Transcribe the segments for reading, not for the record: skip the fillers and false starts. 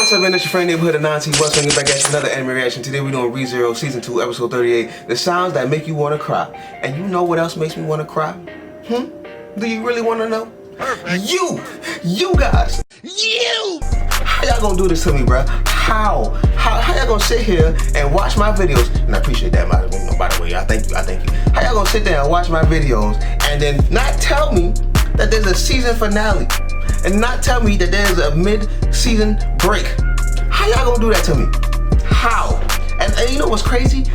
What's up, man? It's your friend neighborhood of 9T West. Bringing back at you another anime reaction. Today we're doing ReZero Season 2, Episode 38. The sounds that make you want to cry. And you know what else makes me want to cry? Do you really want to know? Perfect. You guys. You! How y'all gonna do this to me, bruh? How y'all gonna sit here and watch my videos? And I appreciate that, by the way. I thank you. How y'all gonna sit there and watch my videos and then not tell me that there's a season finale? And not tell me that there's a mid-season break? How y'all gonna do that to me? How? And you know what's crazy?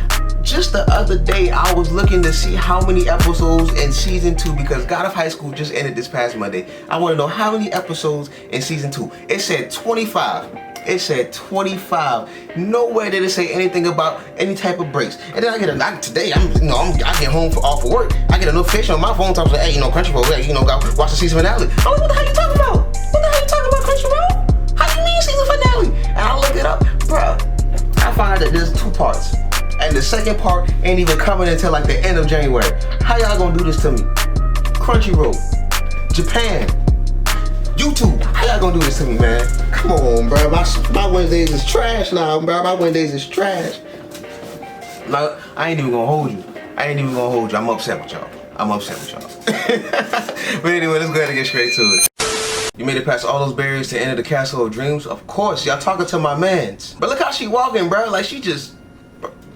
Just the other day, I was looking to see how many episodes in season 2 because God of High School just ended this past Monday. I want to know how many episodes in season 2. It said 25. It said 25. Nowhere did it say anything about any type of breaks. And then I get today. I get home off of work. I get a notification on my phone telling me, hey, Crunchyroll, hey, go watch the season finale. I'm like, what the hell you talking about? What the hell you talking about, Crunchyroll? How you mean season finale? And I look it up, bro. I find that there's 2 parts. And the second part ain't even coming until like the end of January. How y'all gonna do this to me? Crunchyroll, Japan, YouTube, how y'all gonna do this to me, man? Come on, bro. My Wednesdays is trash now, bro. My Wednesdays is trash. Now, I ain't even gonna hold you. I'm upset with y'all. But anyway, let's go ahead and get straight to it. You made it past all those barriers to enter the Castle of Dreams? Of course, y'all talking to my mans. But look how she walking, bro. Like she just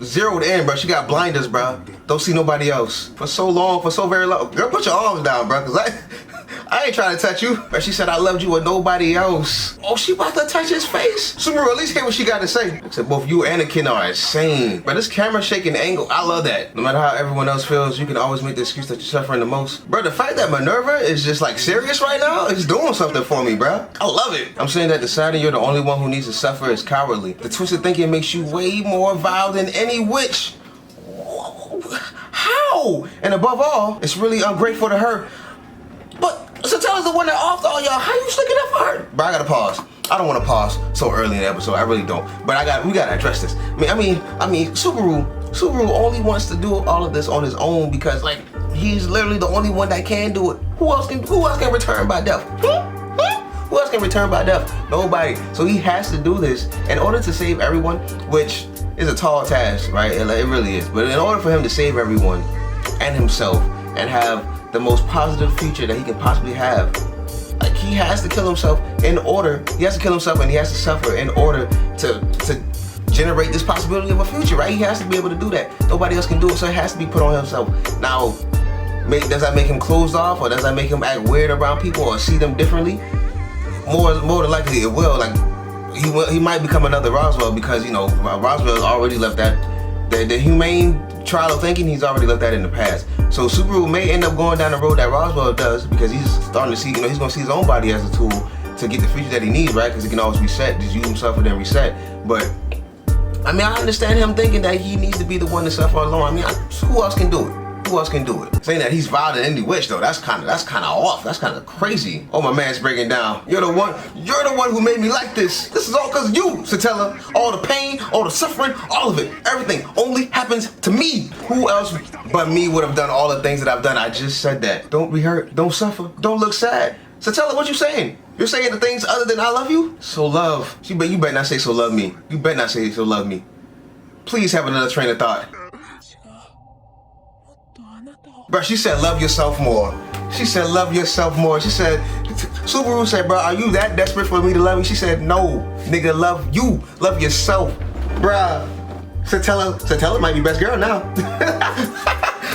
zeroed in, bro. She got blinders, bro. Don't see nobody else. For so long, for so very long. Girl, put your arms down, bro, cause I ain't trying to touch you. But she said I loved you with nobody else. Oh, she about to touch his face? Subaru, at least hear what she got to say. Except both you and Echidna are insane. But this camera shaking angle, I love that. No matter how everyone else feels, you can always make the excuse that you're suffering the most. Bro, the fact that Minerva is just like serious right now is doing something for me, bro. I love it. I'm saying that deciding you're the only one who needs to suffer is cowardly. The twisted thinking makes you way more vile than any witch. How? And above all, it's really ungrateful to her. But Satella's the one that offed all y'all. How you sticking up for her? But I gotta pause. I don't want to pause so early in the episode. I really don't. But we gotta address this. I mean, Subaru only wants to do all of this on his own because like he's literally the only one that can do it. Who else can return by death? Who else can return by death? Nobody. So he has to do this in order to save everyone, which is a tall task, right? It really is. But in order for him to save everyone and himself and have the most positive future that he can possibly have, like he has to kill himself and he has to suffer in order to generate this possibility of a future, right? He has to be able to do that. Nobody else can do it, so it has to be put on himself. Now, does that make him closed off, or does that make him act weird around people or see them differently? More than likely it will. Like he might become another Roswall because Roswell already left that the humane trial of thinking, he's already left that in the past. So Subaru may end up going down the road that Roswell does because he's starting to see, he's gonna see his own body as a tool to get the future that he needs, right? Because he can always reset, just use himself and then reset. But I mean, I understand him thinking that he needs to be the one to suffer alone. I mean, who else can do it? Who else can do it? Saying that he's vile than any witch though, that's kind of off. That's kind of crazy. Oh, my man's breaking down. You're the one who made me like this. This is all because of you, Satella. All the pain, all the suffering, all of it, everything only happens to me. Who else but me would have done all the things that I've done? I just said that. Don't be hurt. Don't suffer. Don't look sad. Satella, what you saying? You're saying the things other than I love you? So love. You better not say so love me. You better not say so love me. Please have another train of thought. Bro, she said love yourself more. She said love yourself more. She said, Subaru said, bro, are you that desperate for me to love you? She said, no, nigga, love you. Love yourself. Bruh. Satella might be best girl now.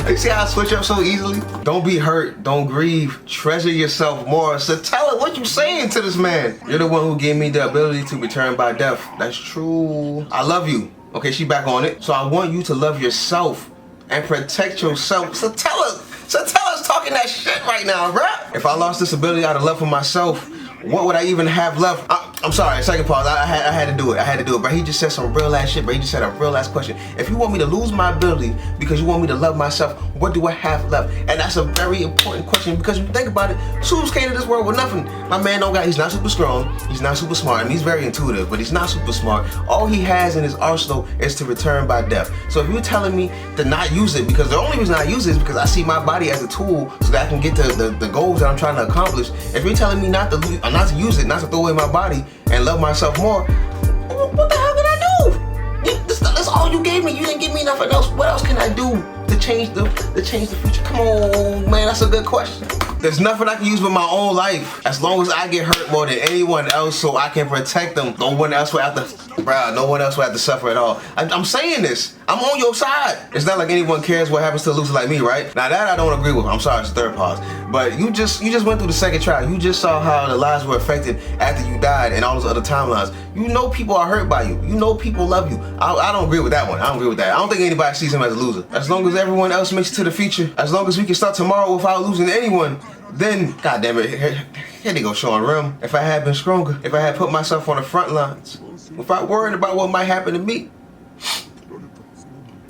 You see how I switch up so easily? Don't be hurt. Don't grieve. Treasure yourself more. Satella, what you saying to this man? You're the one who gave me the ability to return by death. That's true. I love you. Okay, she back on it. So I want you to love yourself and protect yourself. Satella's talking that shit right now, bruh. If I lost this ability out of love for myself, what would I even have left? I'm sorry, second pause. I had to do it. But he just said some real ass shit, bro. He just said a real ass question. If you want me to lose my ability because you want me to love myself, What do I have left? And that's a very important question because when you think about it, Subs came to this world with nothing. My man he's not super strong, he's not super smart, and he's very intuitive, but he's not super smart. All he has in his arsenal is to return by death. So if you're telling me to not use it, because the only reason I use it is because I see my body as a tool so that I can get to the goals that I'm trying to accomplish. If you're telling me not to use it, not to throw away my body and love myself more, what the hell can I do? That's all you gave me. You didn't give me nothing else. What else can I do to change the future? Come on, man, that's a good question. There's nothing I can use with my own life as long as I get hurt more than anyone else so I can protect them. No one else will have to suffer at all. I'm saying this. I'm on your side. It's not like anyone cares what happens to a loser like me, right? Now that I don't agree with. I'm sorry, it's the third pause. But you just went through the second trial. You just saw how the lives were affected after you died and all those other timelines. You know people are hurt by you. You know people love you. I don't agree with that one. I don't agree with that. I don't think anybody sees him as a loser. As long as everyone else makes it to the future, as long as we can start tomorrow without losing anyone, then, God damn it, here they go showing Rim. If I had been stronger, if I had put myself on the front lines, without worrying about what might happen to me,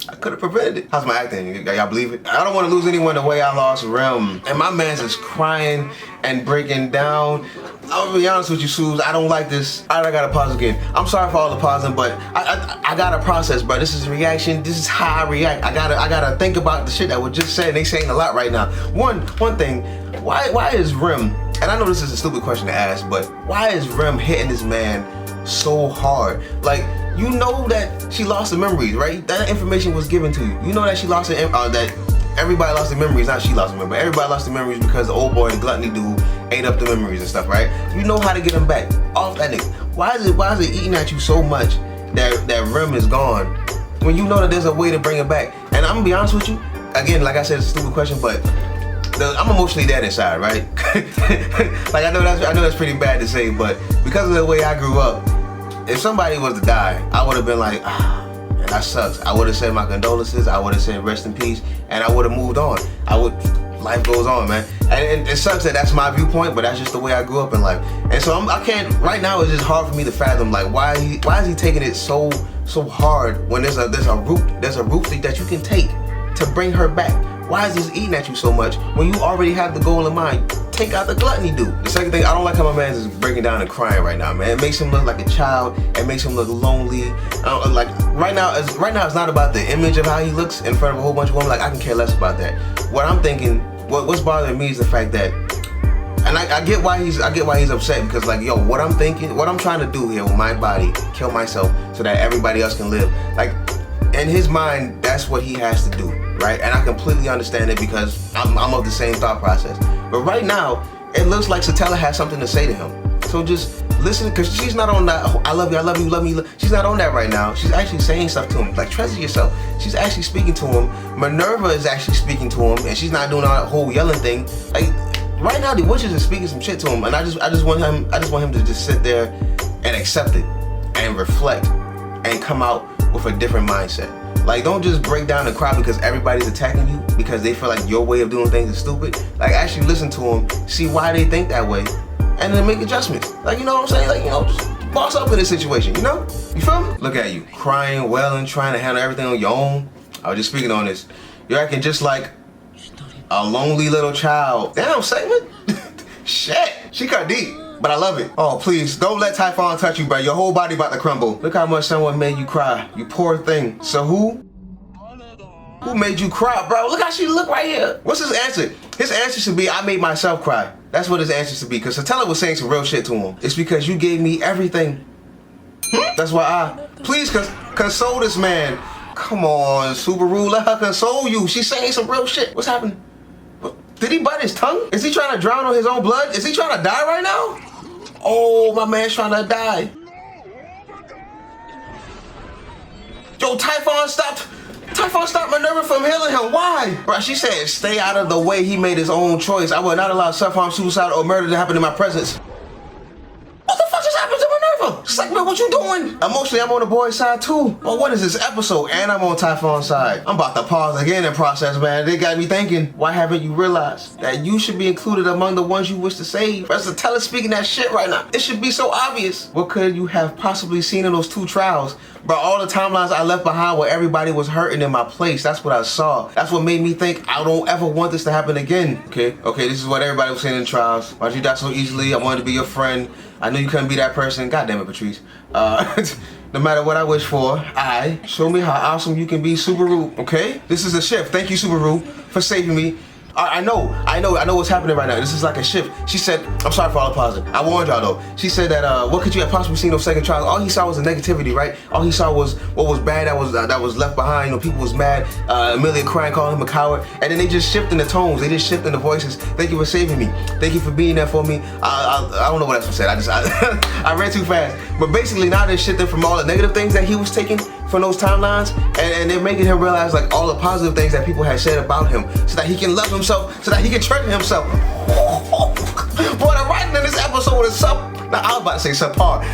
I could have prevented it. How's my acting? Y'all believe it? I don't want to lose anyone the way I lost Rim. And my man's just crying and breaking down. I'll be honest with you, Subs, I don't like this. I gotta pause again. I'm sorry for all the pausing, but I gotta process, bro. This is a reaction. This is how I react. I gotta think about the shit that was just said. They saying a lot right now. One thing, why is Rim, and I know this is a stupid question to ask, but why is Rim hitting this man so hard? Like, you know that she lost the memories, right? That information was given to you. You know that she lost the that everybody lost the memories, not she lost the memories. Everybody lost the memories because the old boy, the gluttony dude, ate up the memories and stuff, right? You know how to get them back off that nigga. Why is it eating at you so much that Rim is gone when you know that there's a way to bring it back? And I'm gonna be honest with you, again, like I said, it's a stupid question, but I'm emotionally dead inside, right? Like I know that's pretty bad to say, but because of the way I grew up, if somebody was to die, I would have been like, man, that sucks. I would have said my condolences, I would have said rest in peace, and I would have moved on. Life goes on, man. And it sucks that that's my viewpoint, but that's just the way I grew up in life. And so I can't, right now it's just hard for me to fathom, like, why is he taking it so hard when there's a route that you can take to bring her back? Why is this eating at you so much when you already have the goal in mind? Take out the gluttony dude. The second thing, I don't like how my man is breaking down and crying right now, man. It makes him look like a child. It makes him look lonely. Like right now, it's not about the image of how he looks in front of a whole bunch of women. Like, I can care less about that. What I'm thinking, what's bothering me is the fact that, and I get why he's upset, because like, yo, what I'm trying to do here with my body, kill myself so that everybody else can live. Like, in his mind, that's what he has to do, right? And I completely understand it because I'm of the same thought process. But right now, it looks like Satella has something to say to him. So just listen, because she's not on that, I love you, love me. She's not on that right now. She's actually saying stuff to him. Like, treasure yourself. She's actually speaking to him. Minerva is actually speaking to him, and she's not doing all that whole yelling thing. Like, right now, the witches are speaking some shit to him, and I just want him to just sit there and accept it and reflect and come out with a different mindset. Like, don't just break down and cry because everybody's attacking you because they feel like your way of doing things is stupid. Like, actually listen to them, see why they think that way, and then make adjustments. Like, you know what I'm saying? Like, you know, just boss up in this situation, you know? You feel me? Look at you, crying, wailing, trying to handle everything on your own. I was just speaking on this. You're acting just like a lonely little child. Damn, Sekhmet. Shit, she cut deep. But I love it. Oh, please, don't let Typhon touch you, bro. Your whole body about to crumble. Look how much someone made you cry. You poor thing. So who made you cry, bro? Look how she look right here. What's his answer? His answer should be, I made myself cry. That's what his answer should be, because Satella was saying some real shit to him. It's because you gave me everything. That's why please console this man. Come on, Subaru, let her console you. She's saying some real shit. What's happening? Did he bite his tongue? Is he trying to drown on his own blood? Is he trying to die right now? Oh, my man's trying to die. Yo, Typhon stopped Minerva from healing him. Why? Bro, she said, stay out of the way. He made his own choice. I will not allow self-harm, suicide, or murder to happen in my presence. What the fuck just happened to Minerva? She's like, bro, what you doing? Emotionally, I'm on the boy's side too. But what is this episode? And I'm on Typhon's side. I'm about to pause again and process, man. They got me thinking, why haven't you realized that you should be included among the ones you wish to save? That's Satella speaking that shit right now. It should be so obvious. What could you have possibly seen in those 2 trials? Bro, all the timelines I left behind where everybody was hurting in my place. That's what I saw. That's what made me think I don't ever want this to happen again. Okay, this is what everybody was saying in trials. Why'd you die so easily? I wanted to be your friend. I knew you couldn't be that person. God damn it, Patrasche. No matter what I wish for, show me how awesome you can be, Subaru. Okay? This is a shift. Thank you, Subaru, for saving me. I know what's happening right now. This is like a shift. She said, I'm sorry for all the pausing. I warned y'all though. She said that, what could you have possibly seen those second trials? All he saw was the negativity, right? All he saw was what was bad that was left behind. You know, people was mad. EMILIA crying, calling him a coward. And then they just shift in the tones. They just shift in the voices. Thank you for saving me. Thank you for being there for me. I don't know what else was said. I read too fast. But basically now they're shifting from all the negative things that he was taking from those timelines, and they're making him realize like all the positive things that people had said about him, so that he can love himself, so that he can treasure himself. Boy, the writing in this episode is now I was about to say subpar.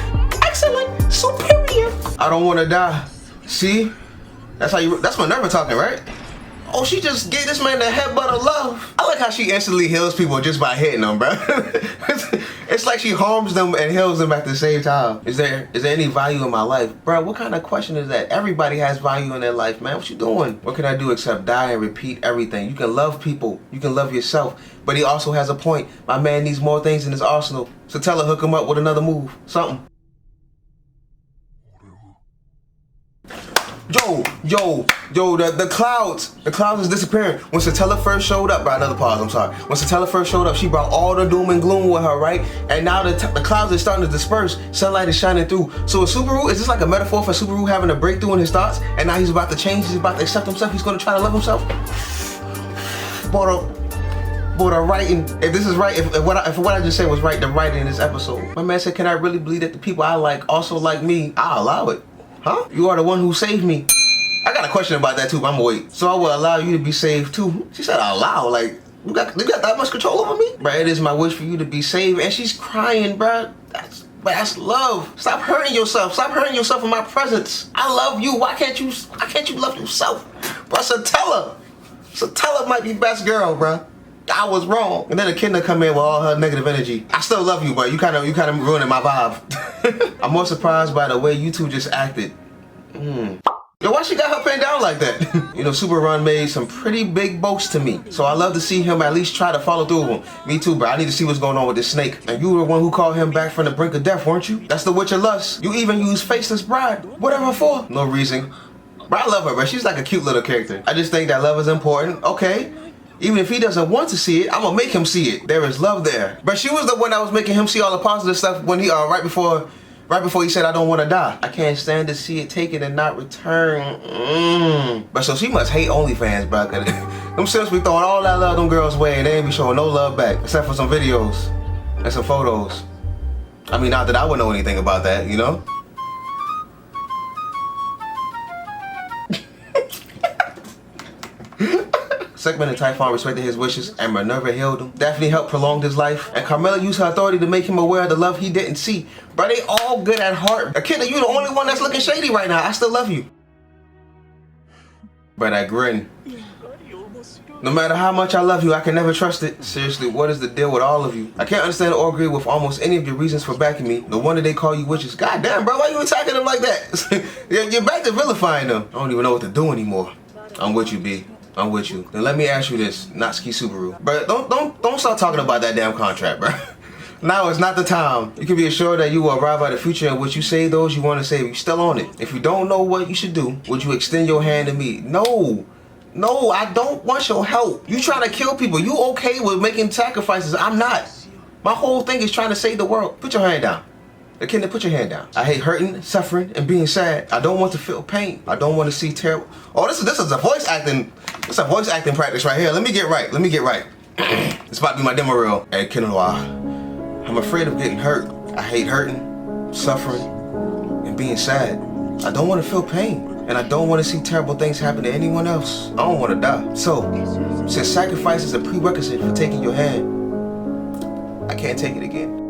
Excellent, superior. I don't want to die. See, that's Minerva talking, right? Oh, she just gave this man the headbutt of love. I like how she instantly heals people just by hitting them, bro. It's like she harms them and heals them at the same time. Is there any value in my life? Bro, what kind of question is that? Everybody has value in their life, man. What you doing? What can I do except die and repeat everything? You can love people. You can love yourself. But he also has a point. My man needs more things in his arsenal. So tell her, hook him up with another move. Something. The clouds is disappearing. When Satella first showed up, bro, another pause, I'm sorry. When Satella first showed up, she brought all the doom and gloom with her, right? And now the clouds are starting to disperse. Sunlight is shining through. So Subaru, is this like a metaphor for Subaru having a breakthrough in his thoughts? And now he's about to change, he's about to accept himself, he's gonna try to love himself? Boy, the writing, if this is right, if what I just said was right, the writing in this episode. My man said, can I really believe that the people I like also like me? I'll allow it. Huh? You are the one who saved me. I got a question about that too, but I'm gonna wait. So I will allow you to be saved too. She said allow, like, you got that much control over me? Bruh, it is my wish for you to be saved. And she's crying, bruh. That's love. Stop hurting yourself. Stop hurting yourself in my presence. I love you. Why can't you love yourself? Bruh, Satella might be best girl, bruh. I was wrong. And then Echidna come in with all her negative energy. I still love you, but you kind of ruining my vibe. I'm more surprised by the way you two just acted. Yo, why she got her pinned down like that? You know, Subaru made some pretty big boasts to me. So I love to see him at least try to follow through with them. Me too, bro. I need to see what's going on with this snake. And you were the one who called him back from the brink of death, weren't you? That's the witch of lust. You even used Faceless Bride. Whatever for? No reason. Bro, I love her, bro. She's like a cute little character. I just think that love is important. Okay. Even if he doesn't want to see it, I'm gonna make him see it. There is love there. But she was the one that was making him see all the positive stuff when he right before he said, I don't want to die. I can't stand to see it taken and not return. But so she must hate OnlyFans, bro. Them simps be throwing all that love them girls' way and they ain't be showing no love back, except for some videos and some photos. I mean, not that I would know anything about that, you know? Sekhmet and Typhon respected his wishes, and Minerva healed him. Daphne helped prolong his life, and Carmilla used her authority to make him aware of the love he didn't see. But they all good at heart. Echidna, you the only one that's looking shady right now. I still love you. But that grin. No matter how much I love you, I can never trust it. Seriously, what is the deal with all of you? I can't understand or agree with almost any of your reasons for backing me. No wonder they call you witches. God damn, bro, why you attacking them like that? You're back to vilifying them. I don't even know what to do anymore. I'm with you, B. I'm with you. Then let me ask you this, not Ski Subaru. But don't start talking about that damn contract, bro. Now is not the time. You can be assured that you will arrive at a future in which you save those you want to save. You're still on it. If you don't know what you should do, would you extend your hand to me? No, I don't want your help. You trying to kill people. You okay with making sacrifices? I'm not. My whole thing is trying to save the world. Put your hand down. Echidna, put your hand down. I hate hurting, suffering, and being sad. I don't want to feel pain. I don't want to see terrible. Oh, this is a voice acting. This is a voice acting practice right here. Let me get right. This might be my demo reel. Hey, Echidna, I'm afraid of getting hurt. I hate hurting, suffering, and being sad. I don't want to feel pain. And I don't want to see terrible things happen to anyone else. I don't want to die. So, since sacrifice is a prerequisite for taking your hand, I can't take it again.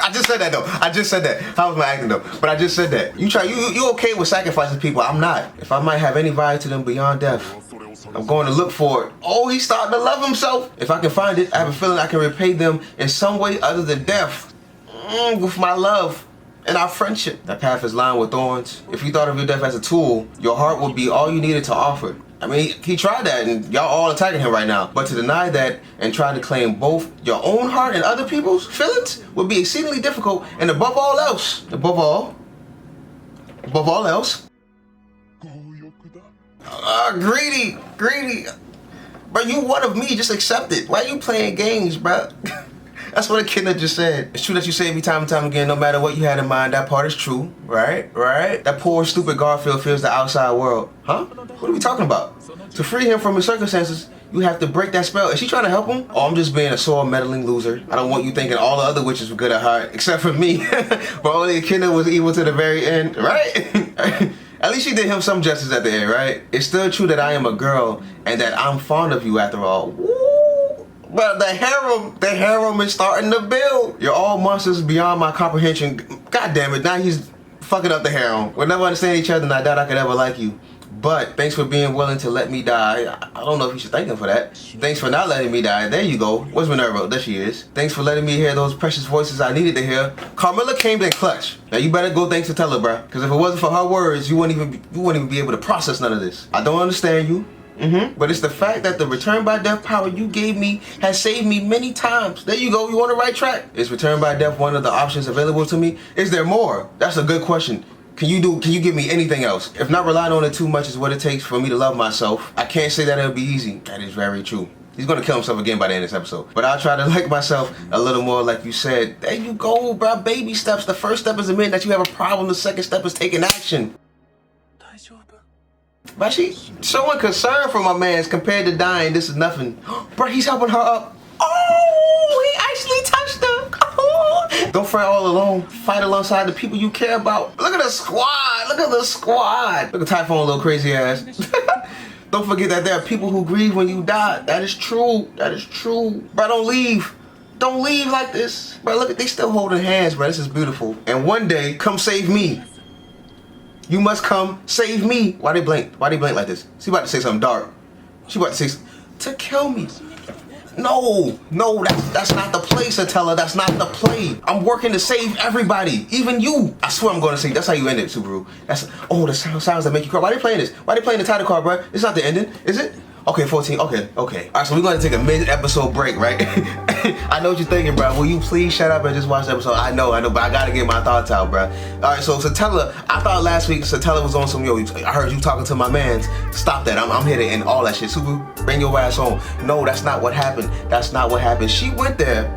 I just said that though. I just said that. How was my acting though? But I just said that. You okay with sacrificing people? I'm not. If I might have any value to them beyond death, I'm going to look for it. Oh, he's starting to love himself. If I can find it, I have a feeling I can repay them in some way other than death. With my love and our friendship. That path is lined with thorns. If you thought of your death as a tool, your heart would be all you needed to offer. I mean, he tried that and y'all all attacking him right now. But to deny that and try to claim both your own heart and other people's feelings would be exceedingly difficult. And above all else, above all else, greedy. But you one of me, just accept it. Why you playing games, bro? That's what Echidna just said. It's true that you say me time and time again, no matter what you had in mind, that part is true, right? That poor, stupid Garfiel fears the outside world. Huh? What are we talking about? To free him from his circumstances, you have to break that spell. Is she trying to help him? Oh, I'm just being a sore, meddling loser. I don't want you thinking all the other witches were good at heart, except for me. But only Echidna was evil to the very end, right? At least she did him some justice at the end, right? It's still true that I am a girl and that I'm fond of you after all. Woo! But the harem is starting to build. You're all monsters beyond my comprehension. God damn it, now he's fucking up the harem. We'll never understand each other and I doubt I could ever like you. But thanks for being willing to let me die. I don't know if you should thank him for that. Thanks for not letting me die. There you go. Where's Minerva? There she is. Thanks for letting me hear those precious voices I needed to hear. Carmilla came in clutch. Now you better go thanks Satella, bruh. Because if it wasn't for her words, you wouldn't even be able to process none of this. I don't understand you. But it's the fact that the return by death power you gave me has saved me many times. There you go, you on the right track. Is return by death one of the options available to me? Is there more? That's a good question. Can you give me anything else? If not relying on it too much is what it takes for me to love myself, I can't say that it'll be easy. That is very true. He's gonna kill himself again by the end of this episode. But I'll try to like myself a little more like you said. There you go, bro. Baby steps. The first step is admitting that you have a problem. The second step is taking action. But she's showing concern for my mans compared to dying. This is nothing. Bro, he's helping her up. Oh, he actually touched her. Oh. Don't fight all alone. Fight alongside the people you care about. Look at the squad. Look at the squad. Look at Typhon, little crazy ass. Don't forget that there are people who grieve when you die. That is true. That is true. Bro, don't leave. Don't leave like this. Bro, look at, they still holding hands, bro. This is beautiful. And one day, come save me. You must come save me. Why they blink? Why they blink like this? She about to say something dark. She about to say to kill me. No, that's not the play, Satella. That's not the play. I'm working to save everybody, even you. I swear I'm going to sing. That's how you end it, Subaru. That's the sounds that make you cry. Why they playing this? Why they playing the title card, bro? It's not the ending, is it? Okay, 14. Okay. All right, so we're going to take a mid-episode break, right? I know what you're thinking, bro. Will you please shut up and just watch the episode? I know, but I got to get my thoughts out, bro. All right, so Satella, I thought last week Satella was on some, I heard you talking to my mans. Stop that. I'm here to end all that shit. Subaru, bring your ass home. No, that's not what happened. That's not what happened. She went there,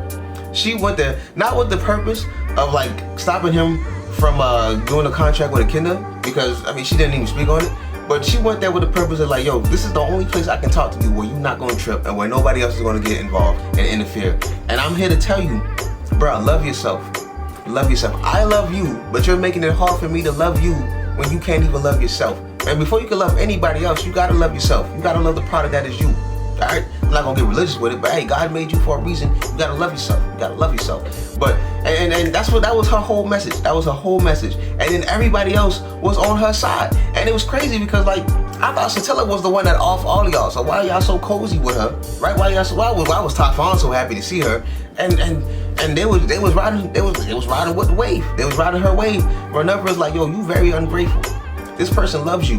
not with the purpose of, like, stopping him from doing a contract with Echidna, because, I mean, she didn't even speak on it. But she went there with the purpose of like, yo, this is the only place I can talk to you where you're not gonna trip and where nobody else is gonna get involved and interfere. And I'm here to tell you, bro, love yourself. Love yourself. I love you, but you're making it hard for me to love you when you can't even love yourself. And before you can love anybody else, you gotta love yourself. You gotta love the product that is you. All right? I'm not gonna get religious with it, but hey, God made you for a reason. You gotta love yourself. You gotta love yourself. But and that was her whole message. That was her whole message. And then everybody else was on her side. And it was crazy because like I thought Satella was the one that off all of y'all. So why are y'all so cozy with her? Right? Why was Typhon so happy to see her? And they was riding with the wave. They was riding her wave. Minerva was like, yo, you very ungrateful. This person loves you.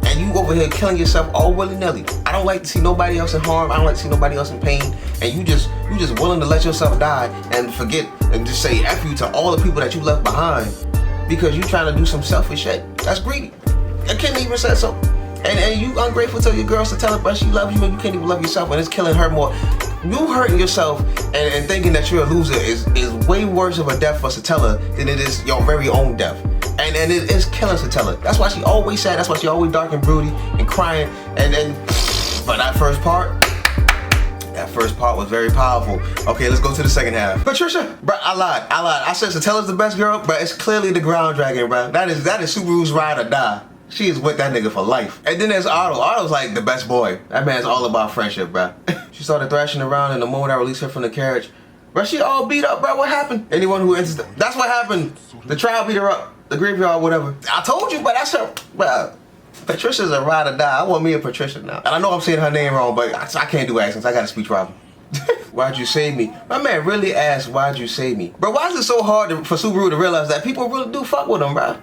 And you over here killing yourself all willy-nilly. I don't like to see nobody else in harm. I don't like to see nobody else in pain. And you just willing to let yourself die and forget and just say F you to all the people that you left behind because you trying to do some selfish shit. That's greedy. Echidna even said so. And you ungrateful to your girls to tell her, but she loves you and you can't even love yourself and it's killing her more. You hurting yourself and thinking that you're a loser is way worse of a death for Satella than it is your very own death. And it is killing Satella. That's why she always sad. That's why she always dark and broody and crying. But that first part was very powerful. Okay, let's go to the second half. Patrasche, bro, I lied. I said Satella's the best girl, but it's clearly the ground dragon, bro. That is Subaru's ride or die. She is with that nigga for life. And then there's Otto. Otto's like the best boy. That man's all about friendship, bro. She started thrashing around and the moment I released her from the carriage, Bro, she all beat up, bro. What happened? Anyone who enters that's what happened. The trial beat her up. The graveyard, whatever. I told you, but that's her, bro. Patricia's a ride or die. I want me a Patricia now. And I know I'm saying her name wrong, but I can't do accents. I got a speech problem. Why'd you save me? My man really asked, why'd you save me? Bro, why is it so hard for Subaru to realize that people really do fuck with him, bro?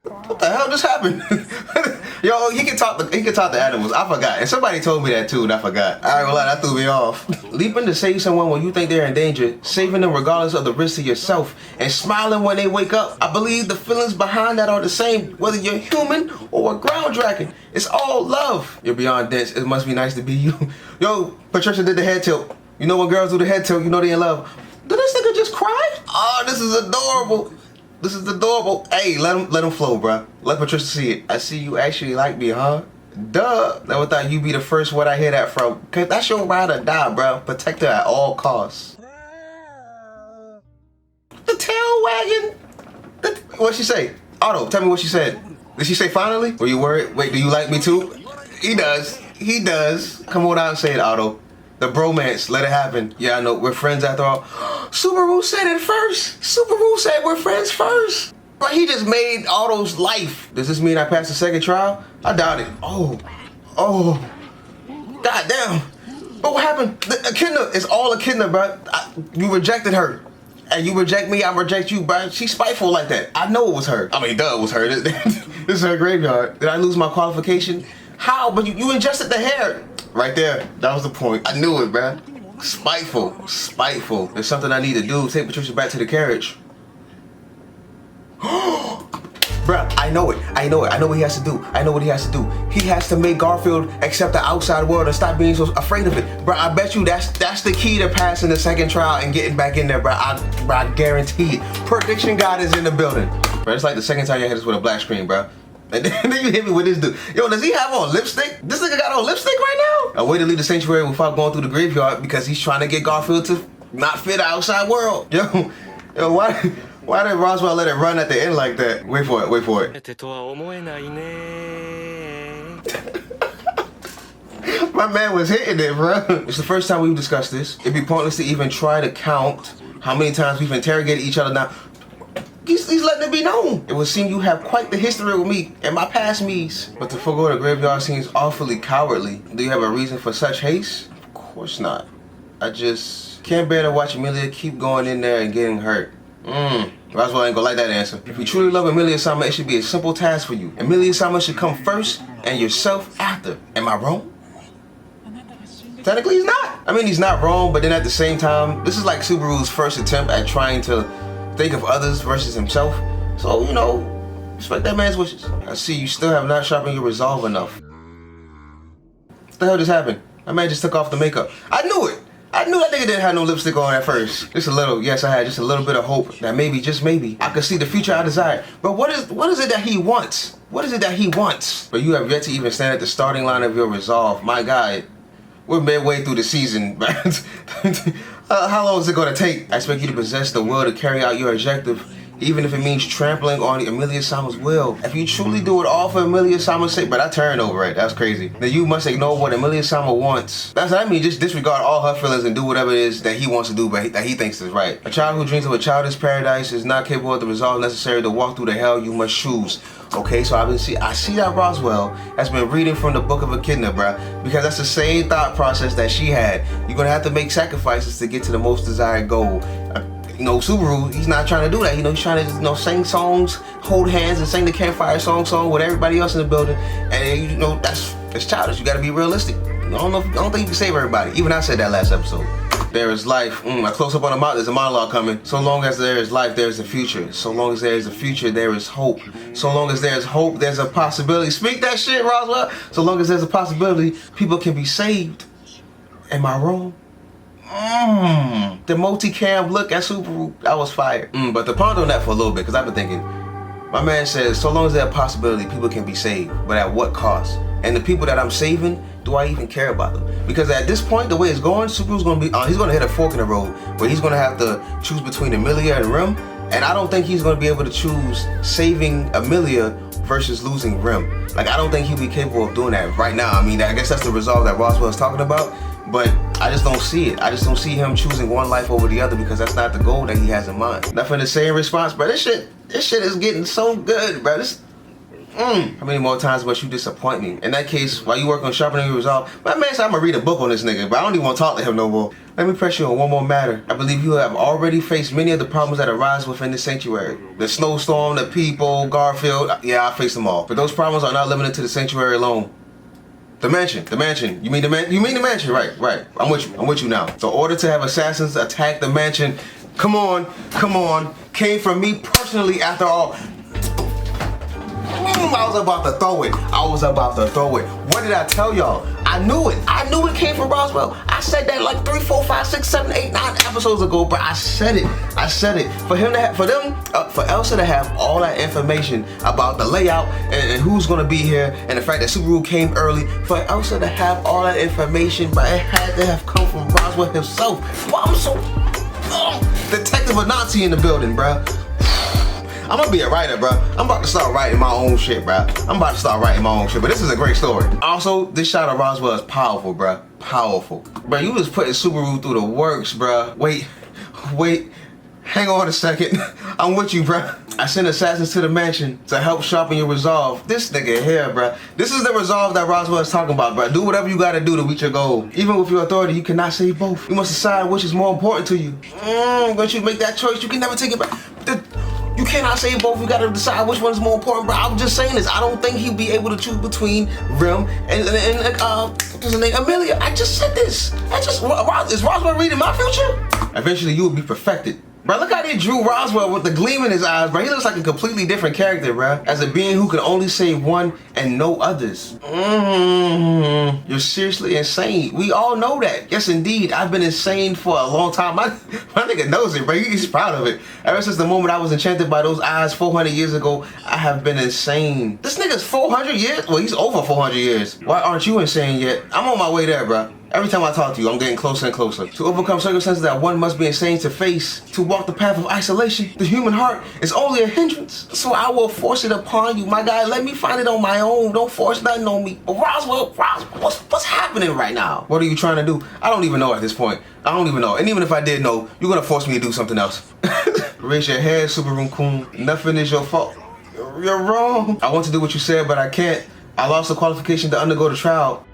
What the hell just happened? Yo, he can talk to animals. I forgot. And somebody told me that too, and I forgot. I ain't gonna lie, that threw me off. Leaping to save someone when you think they're in danger, saving them regardless of the risk to yourself, and smiling when they wake up. I believe the feelings behind that are the same, whether you're human or a ground dragon. It's all love. You're beyond dense. It must be nice to be you. Yo, Patricia did the head tilt. You know when girls do the head tilt, you know they in love. Did this nigga just cry? Oh, this is adorable. This is adorable. Hey, let him flow, bro. Let Patricia see it. I see you actually like me, huh? Duh. Never thought you'd be the first one I hear that from. Cause that's your ride or die, bro. Protect her at all costs. The tail wagging. What'd she say? Otto, tell me what she said. Did she say finally? Were you worried? Wait, do you like me too? He does. He does. Come on out and say it, Otto. The bromance, let it happen. Yeah, I know, we're friends after all. Subaru said it first. Subaru said we're friends first. But he just made Otto's life. Does this mean I passed the second trial? I doubt it. Oh. God damn. But what happened? The Echidna is all Echidna, bro. You rejected her. And you reject me, I reject you, bro. She's spiteful like that. I know it was her. I mean, duh, it was her. This is her graveyard. Did I lose my qualification? How? But you ingested the hair. Right there. That was the point. I knew it, bruh. Spiteful. Spiteful. There's something I need to do. Take Patricia back to the carriage. Bruh, I know it. I know it. I know what he has to do. I know what he has to do. He has to make Garfield accept the outside world and stop being so afraid of it. Bruh, I bet you that's the key to passing the second trial and getting back in there, bruh. I guarantee it. Prediction God is in the building. Bruh, it's like the second time you hit us with a black screen, bruh. And then you hit me with this dude. Yo, does he have on lipstick? This nigga got on lipstick right now? A way to leave the sanctuary without going through the graveyard because he's trying to get Garfield to not fit the outside world. Yo, why did Roswall let it run at the end like that? Wait for it, wait for it. My man was hitting it, bro. It's the first time we've discussed this. It'd be pointless to even try to count how many times we've interrogated each other now. He's letting it be known. It would seem you have quite the history with me and my past me's. But to forego the graveyard seems awfully cowardly. Do you have a reason for such haste? Of course not. I just can't bear to watch EMILIA keep going in there and getting hurt. Roswall ain't gonna like that answer. If you truly love EMILIA-sama, it should be a simple task for you. EMILIA-sama should come first and yourself after. Am I wrong? Technically he's not. I mean, he's not wrong, but then at the same time, this is like Subaru's first attempt at trying to think of others versus himself. So, you know, respect that man's wishes. I see you still have not sharpened your resolve enough. What the hell just happened? My man just took off the makeup. I knew it. I knew that nigga didn't have no lipstick on at first. Just a little, yes, I had just a little bit of hope that maybe, just maybe, I could see the future I desire. But what is it that he wants? What is it that he wants? But you have yet to even stand at the starting line of your resolve. My God, we're midway through the season, man. How long is it gonna take? I expect you to possess the will to carry out your objective, even if it means trampling on EMILIA-sama's will. If you truly do it all for EMILIA-sama's sake, but I turned over it, that's crazy. Then you must ignore what EMILIA-sama wants. That's what I mean, just disregard all her feelings and do whatever it is that he wants to do, but that he thinks is right. A child who dreams of a childish paradise is not capable of the resolve necessary to walk through the hell you must choose. Okay, so I see that Roswall has been reading from the book of Echidna, bruh, because that's the same thought process that she had. You're gonna have to make sacrifices to get to the most desired goal. You know, Subaru, he's not trying to do that. You know, he's trying to, you know, sing songs, hold hands, and sing the campfire song with everybody else in the building. And you know, it's childish. You got to be realistic. I don't think you can save everybody. Even I said that last episode. There is life. A close up on the mouth. There's a monologue coming. So long as there is life, there is a future. So long as there is a future, there is hope. So long as there is hope, there's a possibility. Speak that shit, Roswall. So long as there's a possibility, people can be saved. Am I wrong? The multi-cam look at Subaru, that was fire. But to ponder on that for a little bit, because I've been thinking, my man says, so long as there's a possibility, people can be saved, but at what cost? And the people that I'm saving, do I even care about them? Because at this point, the way it's going, Subaru's gonna be, he's gonna hit a fork in the road where he's gonna have to choose between EMILIA and Rim, and I don't think he's gonna be able to choose saving EMILIA versus losing Rim. Like, I don't think he'll be capable of doing that right now. I mean, I guess that's the resolve that Roswell is talking about, but I just don't see it. I just don't see him choosing one life over the other because that's not the goal that he has in mind. Nothing to say in response, bro. This shit is getting so good, bro. How many more times must you disappoint me? In that case, while you work on sharpening your resolve, my man said I'm gonna read a book on this nigga, but I don't even want to talk to him no more. Let me press you on one more matter. I believe you have already faced many of the problems that arise within the sanctuary. The snowstorm, the people, Garfield, yeah, I faced them all. But those problems are not limited to the sanctuary alone. The mansion. You mean the mansion? Right. I'm with you now. The order to have assassins attack the mansion, come on, came from me personally after all. I was about to throw it. What did I tell y'all? I knew it came from Roswell. I said that like 3, 4, 5, 6, 7, 8, 9 episodes ago, but I said it. For Elsa to have all that information about the layout and who's gonna be here and the fact that Subaru came early, for Elsa to have all that information, but it had to have come from Roswell himself. Well, I'm so Detective Anansi in the building, bruh. I'm gonna be a writer, bro. I'm about to start writing my own shit, bro. But this is a great story. Also, this shot of Roswell is powerful, bro. Powerful. Bro, you was putting Subaru through the works, bro. Wait. Hang on a second. I'm with you, bro. I sent assassins to the mansion to help sharpen your resolve. This nigga here, bro. This is the resolve that Roswell is talking about, bro. Do whatever you gotta do to reach your goal. Even with your authority, you cannot save both. You must decide which is more important to you. Once you make that choice, you can never take it back. You cannot save both. You gotta decide which one is more important, bro. I'm just saying this. I don't think he'd be able to choose between Rim and what's his name? EMILIA. I just said this. Is Roswell reading my future? Eventually, you will be perfected. Bro, look how they drew Roswell with the gleam in his eyes, bro. He looks like a completely different character, bro. As a being who can only save one and no others. You're seriously insane. We all know that. Yes, indeed. I've been insane for a long time. My nigga knows it, bro. He's proud of it. Ever since the moment I was enchanted by those eyes 400 years ago, I have been insane. This nigga's 400 years? Well, he's over 400 years. Why aren't you insane yet? I'm on my way there, bro. Every time I talk to you, I'm getting closer and closer. To overcome circumstances that one must be insane to face, to walk the path of isolation, the human heart is only a hindrance. So I will force it upon you, my guy. Let me find it on my own. Don't force nothing on me. But Roswell, what's happening right now? What are you trying to do? I don't even know at this point. I don't even know. And even if I did know, you're gonna force me to do something else. Raise your head, Subaru-kun. Nothing is your fault. You're wrong. I want to do what you said, but I can't. I lost the qualification to undergo the trial.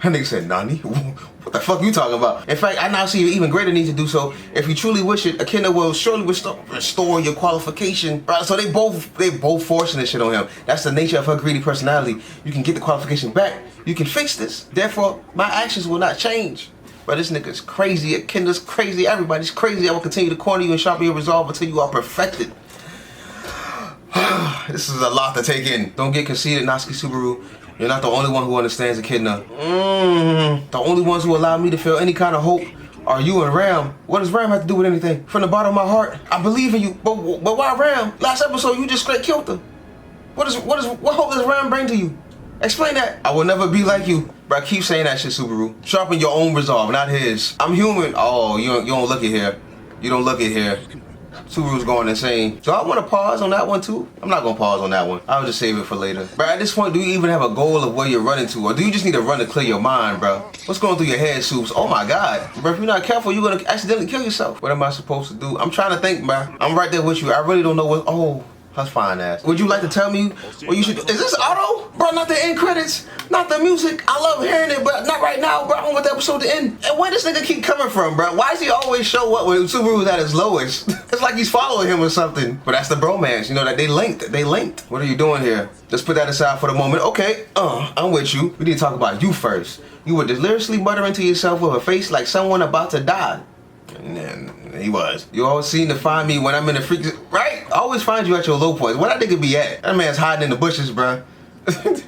That nigga said, Nani? What the fuck you talking about? In fact, I now see an even greater need to do so. If you truly wish it, Echidna will surely restore your qualification. Right? So they both forcing this shit on him. That's the nature of her greedy personality. You can get the qualification back. You can fix this. Therefore, my actions will not change. But this nigga's crazy. Echidna's crazy. Everybody's crazy. I will continue to corner you and sharpen your resolve until you are perfected. This is a lot to take in. Don't get conceited, Natsuki Subaru. You're not the only one who understands Echidna. The only ones who allow me to feel any kind of hope are you and Ram. What does Ram have to do with anything? From the bottom of my heart, I believe in you. But why Ram? Last episode, you just straight killed her. What hope does Ram bring to you? Explain that. I will never be like you. But I keep saying that shit, Subaru. Sharpen your own resolve, not his. I'm human. Oh, you don't look it here. You don't look it here. Subaru's going insane. So I want to pause on that one too. I'm not going to pause on that one. I'll just save it for later. But at this point, do you even have a goal of where you're running to? Or do you just need to run to clear your mind, bro? What's going through your head, Soups? Oh my God. Bro, if you're not careful, you're going to accidentally kill yourself. What am I supposed to do? I'm trying to think, bro. I'm right there with you. I really don't know what... Oh, that's fine ass. Would you like to tell me what you should do? Is this Otto? Bro, not the end credits. Not the music. I love hearing it, but not right now, bro. I want the episode to end. And where does this nigga keep coming from, bro? Why does he always show up when Subaru's at his lowest? It's like he's following him or something. But that's the bromance, you know, that they linked. What are you doing here? Let's put that aside for the moment. Okay, I'm with you. We need to talk about you first. You were deliriously muttering to yourself with a face like someone about to die. And he was. You always seem to find me when I'm in the freak, right? I always find you at your low points. Where that nigga be at? That man's hiding in the bushes, bro.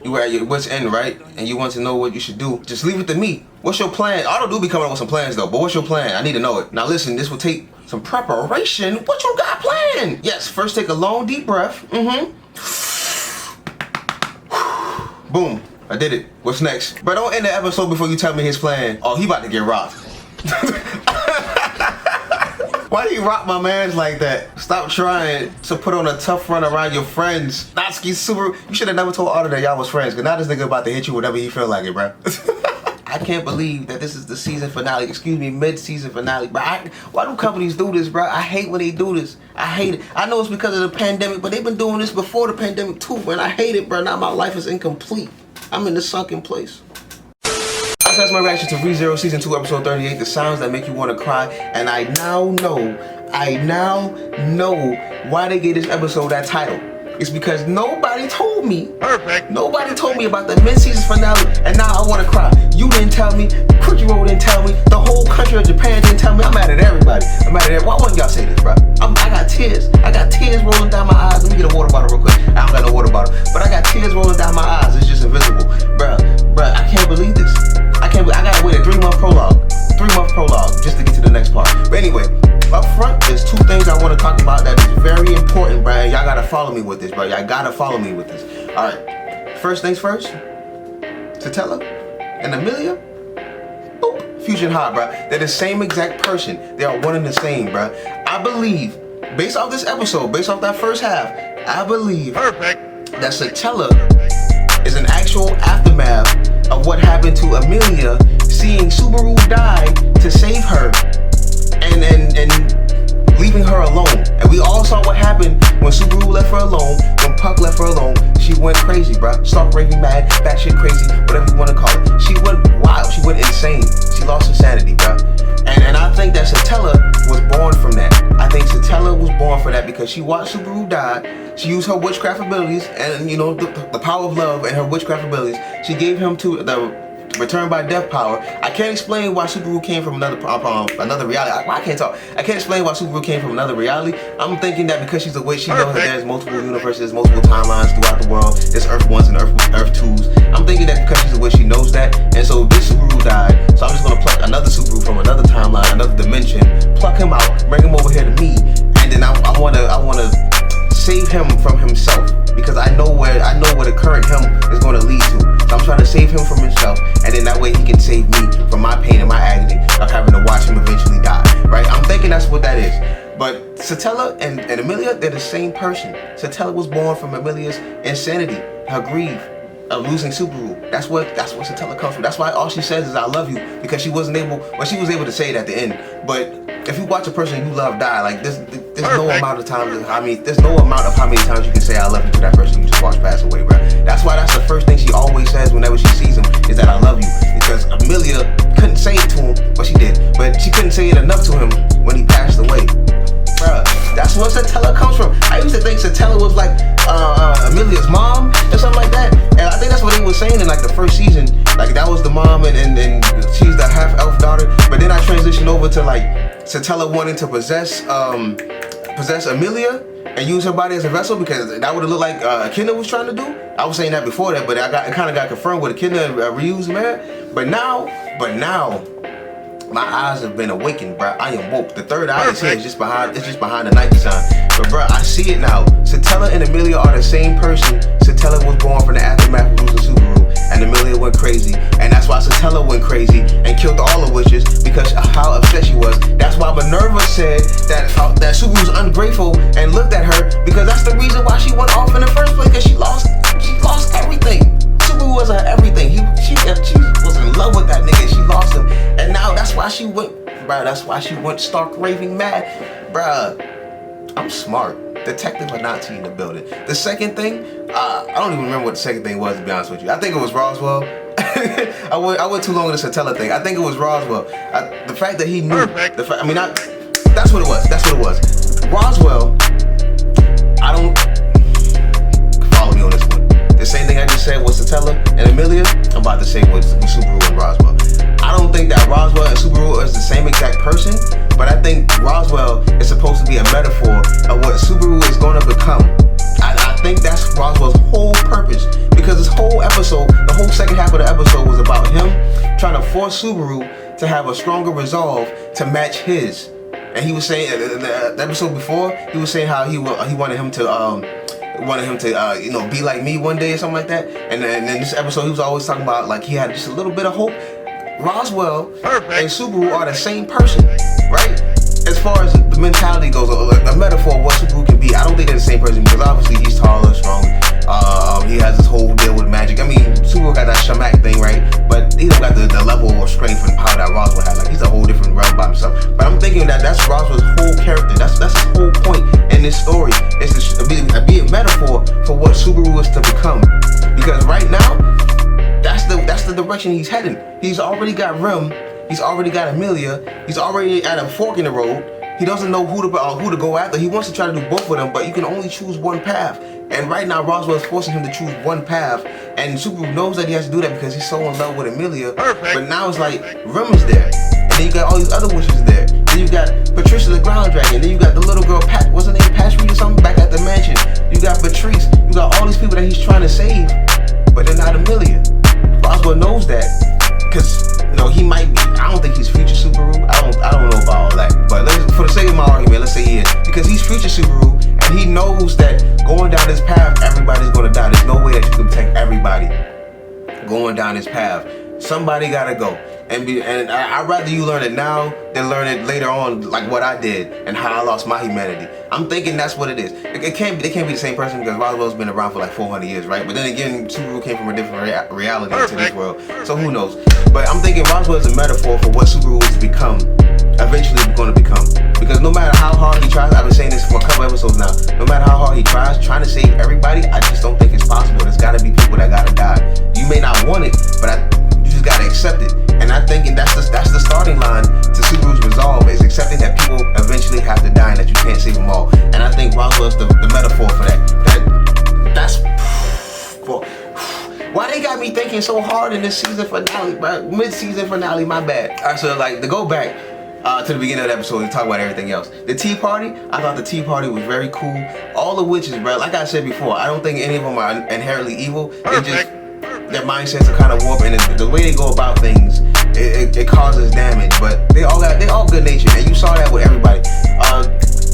You were at your wit's end, right? And you want to know what you should do. Just leave it to me. What's your plan? Otto do be coming up with some plans though, but what's your plan? I need to know it. Now listen, this will take some preparation. What you got planned? Yes, first take a long deep breath. Boom. I did it. What's next? But don't end the episode before you tell me his plan. Oh, he about to get rocked. Why do you rock my mans like that? Stop trying to put on a tough run around your friends. Natsuki Subaru, you should have never told Otto that y'all was friends, because now this nigga about to hit you whenever he feel like it, bro. I can't believe that this is the season finale. Excuse me, mid-season finale. Bro, why do companies do this, bro? I hate when they do this. I hate it. I know it's because of the pandemic, but they've been doing this before the pandemic too, man. I hate it, bro. Now my life is incomplete. I'm in the sunken place. That's my reaction to ReZero Season 2, Episode 38, The Sounds That Make You Want to Cry. And I now know why they gave this episode that title. It's because nobody told me. Perfect. Nobody told me about the mid-season finale, and now I want to cry. You didn't tell me. Crunchyroll didn't tell me. The whole country of Japan didn't tell me. I'm mad at everybody. I'm mad at everybody. Why wouldn't y'all say this, bro? I got tears. I got tears rolling down my eyes. Let me get a water bottle real quick. I don't got no water bottle, but I got tears rolling down my eyes. It's just invisible, bro. I can't believe this. I gotta wait a 3-month prologue. 3-month prologue just to get to the next part. But anyway, up front, there's 2 things I want to talk about that is very important, bro. Y'all gotta follow me with this, bro. Y'all gotta follow me with this. All right. First things first. Satella and EMILIA. Boop. Fusion high, bro. They're the same exact person. They are one and the same, bro. I believe, based off this episode, based off that first half, I believe that Satella is an actual aftermath of what happened to EMILIA, seeing Subaru die to save her and leaving her alone. And we all saw what happened when Subaru left her alone, when Puck left her alone. She went crazy, bruh. Stark raving mad, batshit crazy, whatever you want to call it. She went wild, she went insane. She lost her sanity, bruh. And I think that Satella was born from that. I think Satella was born for that because she watched Subaru die. She used her witchcraft abilities and, you know, the power of love and her witchcraft abilities. She gave him to the return by death power. I can't explain why Subaru came from another reality. I can't talk. I can't explain why Subaru came from another reality. I'm thinking that because she's a witch, she knows that there's multiple universes, multiple timelines throughout the world. There's Earth 1s and Earth 2s. I'm thinking that because she's a witch, she knows that. And so this Subaru died. So I'm just gonna pluck another Subaru from another timeline, another dimension, pluck him out, bring him over here to me, and then I wanna save him from himself, because I know where the current him is going to lead to. So I'm trying to save him from himself, and then that way he can save me from my pain and my agony of having to watch him eventually die. Right? I'm thinking that's what that is. But Satella and EMILIA, they're the same person. Satella was born from EMILIA's insanity, her grief of losing Subaru. That's what Satella comes from. That's why all she says is "I love you," because she was able to say it at the end. But if you watch a person you love die, like there's no amount of times. I mean, there's no amount of how many times you can say "I love you" to that person you just watched pass away, bro. That's why that's the first thing she always says whenever she sees him is that "I love you," because EMILIA couldn't say it to him, but she did. But she couldn't say it enough to him when he passed away. Bruh, that's where Satella comes from. I used to think Satella was like EMILIA's mom or something like that, and I think that's what they were saying in like the first season. Like that was the mom and she's the half elf daughter. But then I transitioned over to like Satella wanting to possess EMILIA and use her body as a vessel, because that would have looked like Echidna was trying to do. I was saying that before that, but it kind of got confirmed with Echidna and Ryu's marriage. But now. My eyes have been awakened, bro. I am woke. The third eye is here. It's just behind the night design. But bro, I see it now. Satella and EMILIA are the same person. Satella was born from the aftermath of losing Subaru, and EMILIA went crazy. And that's why Satella went crazy and killed all the witches, because of how upset she was. That's why Minerva said that Subaru was ungrateful and looked at her, because that's the reason why she went off in the first place, because she lost everything. Subaru was her everything. She was in love with that nigga. She lost him, and now that's why she went, bro. That's why she went stark raving mad, bro. I'm smart. Detective Anati in the building. The second thing, I don't even remember what the second thing was, to be honest with you. I think it was Roswall. I went too long with the Satella thing. I think it was Roswall. The fact that he knew. That's what it was. That's what it was. Roswall. I don't. Follow me on this one. The same thing I just said was Satella and EMILIA, I'm about to say with Subaru and Roswall. I don't think that Roswall and Subaru is the same exact person, but I think Roswall is supposed to be a metaphor of what Subaru is going to become. I think that's Roswell's whole purpose, because this whole episode, the whole second half of the episode was about him trying to force Subaru to have a stronger resolve to match his. And he was saying, the episode before, he was saying how he wanted him to you know, be like me one day or something like that. And then in this episode, he was always talking about like he had just a little bit of hope. Roswall and Subaru are the same person, right? As far as the mentality goes, the metaphor of what Subaru can be, I don't think they're the same person, because obviously he's taller, stronger. He has this whole deal with magic. I mean, Subaru got that shamak thing, right? But he don't got the level of strength and power that Roswall had. Like, he's a whole different realm by himself. But I'm thinking that that's Roswell's whole character. That's his whole point in this story. Is to be a metaphor for what Subaru is to become. Because right now, that's the direction he's heading. He's already got Rim. He's already got EMILIA. He's already at a fork in the road. He doesn't know who to go after. He wants to try to do both of them, but you can only choose one path. And right now, Roswall is forcing him to choose one path. And Subaru knows that he has to do that because he's so in love with EMILIA. Perfect. But now it's like, Rim is there. And then you got all these other witches there. Then you got Patrasche the ground dragon. Then you got the little girl, what's her name, Patrasche or something, back at the mansion. You got Patrice. You got all these people that he's trying to save, but they're not EMILIA. Roswall knows that. Because, he might be, I don't think he's future Subaru. I don't know about all that. But for the sake of my argument, let's say he is. Because he's future Subaru, and he knows that going down this path, everybody's going to die. There's no way that you can protect everybody going down this path. Somebody got to go. And I'd rather you learn it now than learn it later on, like what I did and how I lost my humanity. I'm thinking that's what it is. They can't be the same person because Roswell's been around for like 400 years, right? But then again, Subaru came from a different reality into this world, so who knows? But I'm thinking Roswell is a metaphor for what Subaru is to become, eventually going to become. Because no matter how hard he tries, I've been saying this for a couple episodes now, no matter how hard he tries, trying to save everybody, I just don't think it's possible. There's got to be people that got to die. You may not want it, but you just got to accept it. And I'm thinking that's the starting line to Subaru's resolve, is accepting that people eventually have to die and that you can't save them all. And I think Roswell's the metaphor for that. That's why they got me thinking so hard in this season finale, bro. Mid-season finale, my bad. Alright, so like to go back to the beginning of the episode and talk about everything else. The tea party, I thought the tea party was very cool. All the witches, bro, like I said before, I don't think any of them are inherently evil. They just, their mindsets are kind of warped, and the way they go about things, it causes damage. But they all good natured, and you saw that with everybody.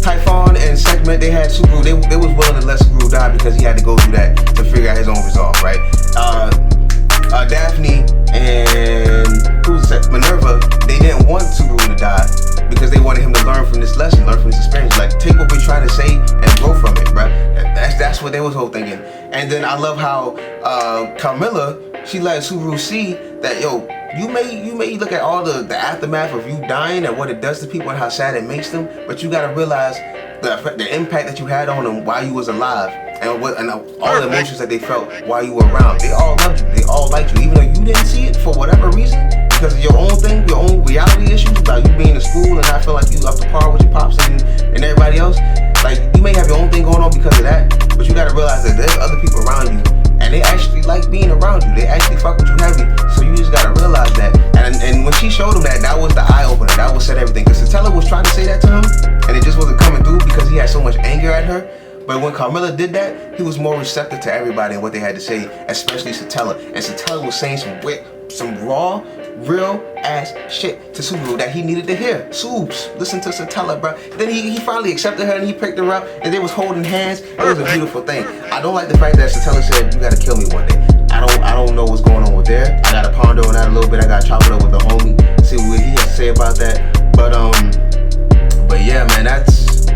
Typhon and Sekhmet, they had Subaru. They was willing to let Subaru die because he had to go through that to figure out his own resolve, right? Daphne and Minerva, they didn't want Subaru to die because they wanted him to learn from this lesson, learn from this experience. Like, take what we're trying to say and grow from it, bro. That's what they was whole thinking. And then I love how Carmilla, she let Subaru see that, yo, you may look at all the aftermath of you dying and what it does to people and how sad it makes them, but you gotta realize the impact that you had on them while you was alive, and all the emotions that they felt while you were around. They all loved you. They all liked you, even though you didn't see it for whatever reason, because of your own thing, your own reality issues about you being in school and not feeling like you up to par with your pops and everybody else. Like, you may have your own thing going on because of that, but you gotta realize that there's other people around you, and they actually like being around you. They actually fuck with you heavy. So you just gotta realize that. And when she showed him that was the eye opener. That was said everything. Because Satella was trying to say that to him, and it just wasn't coming through because he had so much anger at her. But when Carmilla did that, he was more receptive to everybody and what they had to say, especially Satella. And Satella was saying some raw, real ass shit to Subaru that he needed to hear. Subs, listen to Satella, bro. Then he finally accepted her and he picked her up and they was holding hands. It was a beautiful thing. I don't like the fact that Satella said, you gotta kill me one day. I don't know what's going on with there. I gotta ponder on that a little bit. I gotta chop it up with the homie, see what he has to say about that. But yeah, man, that's,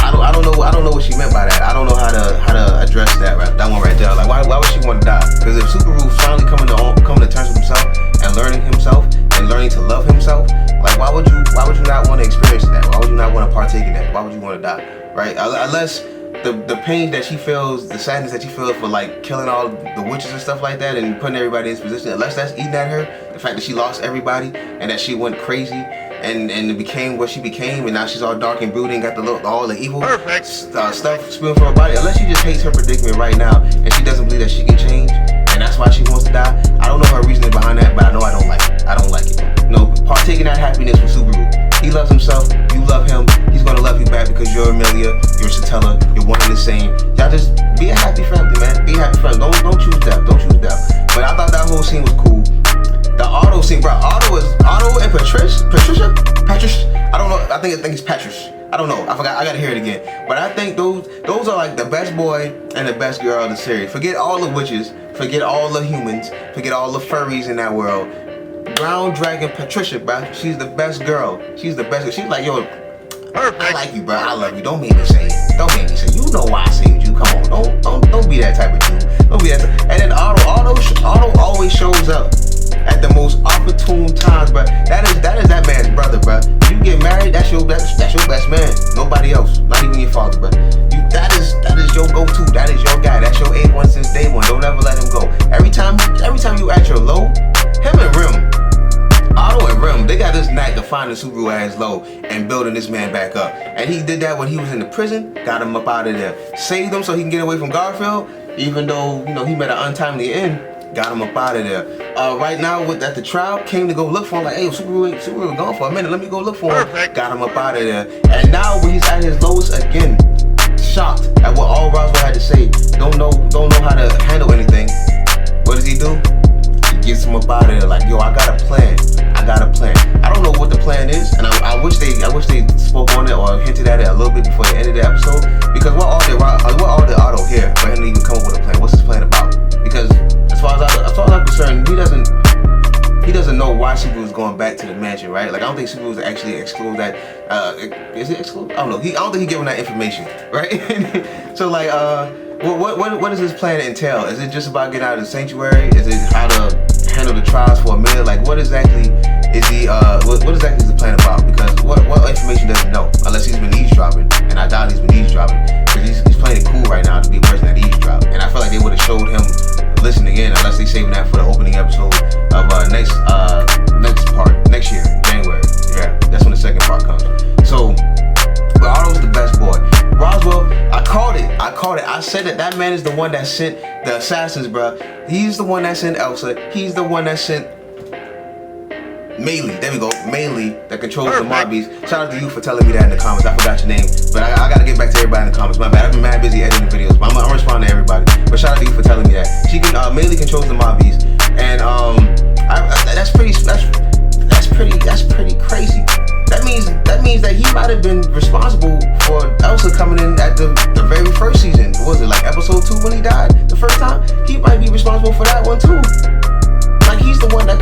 I don't know what she meant by that. I don't know how to address that one right there. Like, why would she want to die? Because if Subaru's finally coming to terms with himself and learning himself and learning to love himself, like, why would you not want to experience that? Why would you not want to partake in that? Why would you want to die, right? Unless the pain that she feels, the sadness that she feels for like killing all the witches and stuff like that and putting everybody in this position, unless that's eating at her, the fact that she lost everybody and that she went crazy and it became what she became, and now she's all dark and brooding, got all the evil stuff spewing from her body. Unless she just hates her predicament right now and she doesn't believe that she can change, and that's why she wants to die. I don't know her reasoning behind that, but I know I don't like it. I don't like it. Partaking that happiness with Subaru. He loves himself, you love him, he's gonna love you back because you're EMILIA, you're Satella, you're one and the same. Y'all just be a happy family, man. Be a happy family. Don't choose death. Don't choose death. But I thought that whole scene was cool. The Otto scene, bro. Otto and Patrasche. I don't know. I think it's Patrasche. I don't know. I forgot. I gotta hear it again. But I think those are like the best boy and the best girl of the series. Forget all the witches. Forget all the humans. Forget all the furries in that world. Ground Dragon Patrasche, bro. She's the best girl. She's the best. She's like, yo, I like you, bro. I love you. Don't make me say it. Don't make me say it. You know why I saved you. Come on, don't be that type of dude. Don't be that. And then Otto always shows up at the most opportune times, bro. That is that man's brother, bro. You get married, that's your best man. Nobody else, not even your father, bro. That is your go-to. That is your guy. That's your A1 since day one. Don't ever let him go. Every time you at your low, him and Rim, Otto and Rim, they got this knack of finding Subaru at his low and building this man back up. And he did that when he was in the prison. Got him up out of there, saved him so he can get away from Garfiel. Even though he met an untimely end. Got him up out of there. Right now, at the trial, came to go look for him. Like, hey, Subaru gone for a minute. Let me go look for him. Perfect. Got him up out of there. And now, when he's at his lowest again, shocked at what all Roswall had to say. Don't know how to handle anything. What does he do? He gets him up out of there. Like, yo, I got a plan. I don't know what the plan is, and I wish they spoke on it or hinted at it a little bit before the end of the episode. Because what all did Otto hear for him to even come up with a plan? What's his plan about? Because as far as I'm concerned, he doesn't know why Subaru was going back to the mansion, right? Like, I don't think Subaru was actually exclude that. Is it exclude? I don't know. I don't think he gave him that information, right? So like, what does his plan entail? Is it just about getting out of the sanctuary? Is it how to handle the trials for EMILIA? Like, what exactly is the plan about? Because what information does he know? Unless he's been eavesdropping, and I doubt he's been eavesdropping, because he's playing it cool right now to be a person that eavesdrop. And I feel like they would have showed him listening in, unless they saving that for the opening episode of next year, January. Yeah, that's when the second part comes. So, but Otto's the best boy. Roswall, I called it. I said that man is the one that sent the assassins, bro. He's the one that sent Elsa. He's the one that sent Melee. There we go. Melee that controls the mobbies. Shout out to you for telling me that in the comments. I forgot your name, but I gotta get back to everybody in the comments. My bad. I've been mad busy editing videos, but I'm responding to everybody. But shout out to you for telling me that. She can Melee controls the mobbies, and that's pretty crazy. That means that he might have been responsible for Elsa coming in at the very first season. What was it, like episode 2 when he died the first time? He might be responsible for that one too. Like, he's the one that.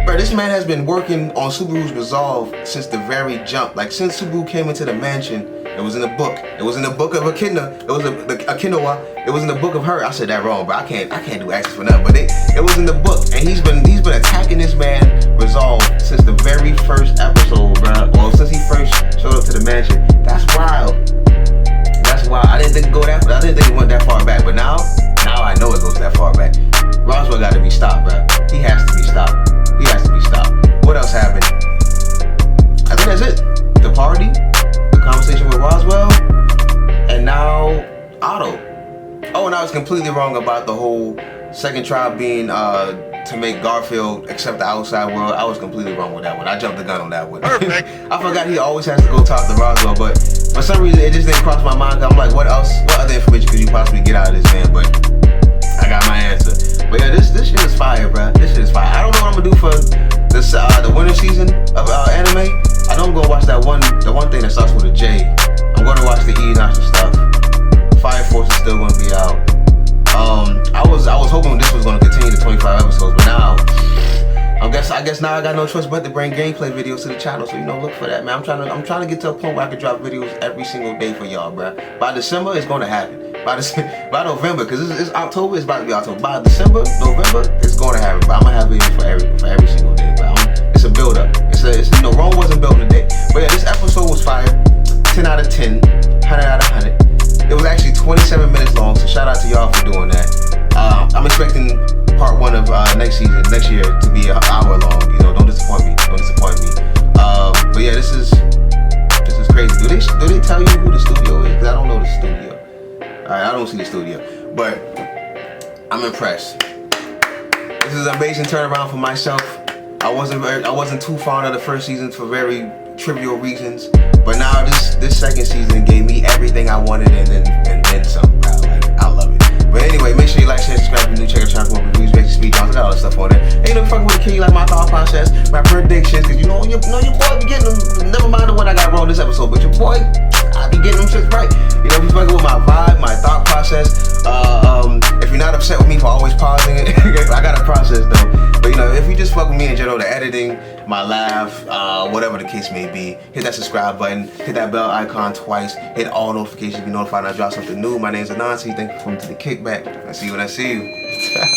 Bro, this man has been working on Subaru's resolve since the very jump. Like, since Subaru came into the mansion, it was in the book. It was in the book of Echidna. It was Echidna. It was in the book of her. I said that wrong, but I can't do accents for nothing. But it was in the book, and he's been attacking this man resolve since the very first episode, bro. Or since he first showed up to the mansion. That's wild. That's wild. I didn't think it went that far back, but now I know it goes that far back. Roswall got to be stopped, bro. He has to be stopped. What else happened? I think that's it. The party, the conversation with Roswall, and now Otto. Oh, and I was completely wrong about the whole second trial being to make Garfiel accept the outside world. I was completely wrong with that one. I jumped the gun on that one. Perfect. I forgot he always has to go talk to Roswall, but for some reason it just didn't cross my mind. I'm like, what other information could you possibly get out of this man? But I got my answer. But yeah, this shit is fire, bro. This shit is fire. I don't know what I'm gonna do for this the winter season of anime. I know I'm gonna watch the one thing that starts with a J. I'm gonna watch the Enoch stuff. Fire Force is still gonna be out. I was hoping this was gonna continue the 25 episodes, but now I guess now I got no choice but to bring gameplay videos to the channel. So look for that, man. I'm trying to get to a point where I can drop videos every single day for y'all, bro. By December, it's gonna happen. By November, because it's October, it's about to be October. By December, November, it's gonna happen. But I'm gonna have videos for every single day, bro. It's a build up. Rome wasn't built in a day. But yeah, this episode was fire. 10 out of 10, 100 out of 100. It was actually 27 minutes long, so shout out to y'all for doing that. I'm expecting part 1 of next year to be an hour long. Don't disappoint me. But yeah, this is crazy. Do they tell you who the studio is? Because I don't know the studio. Alright, I don't see the studio, but I'm impressed. This is an amazing turnaround for myself. I wasn't too fond of the first season for very trivial reasons, but now this second season gave me everything I wanted and then some, bro. Like, I love it. But anyway, make sure you like, share, subscribe if you're new. Check out the channel for more reviews, basic speed downs. I got all that stuff on there. Ain't no fucking with a kid like my thought process, my predictions, because you know your boy be getting them. Never mind the one I got wrong this episode. But your boy, I be getting them shits right. You know, be fucking with my vibe, my thought process. If you're not upset with me for always pausing it, I got a process though. But you know, if you just fuck with me in general, the editing, my laugh, whatever the case may be, hit that subscribe button, hit that bell icon twice, hit all notifications to be notified when I drop something new. My name's Anansi. Thank you for coming to the kickback. I see you when I see you.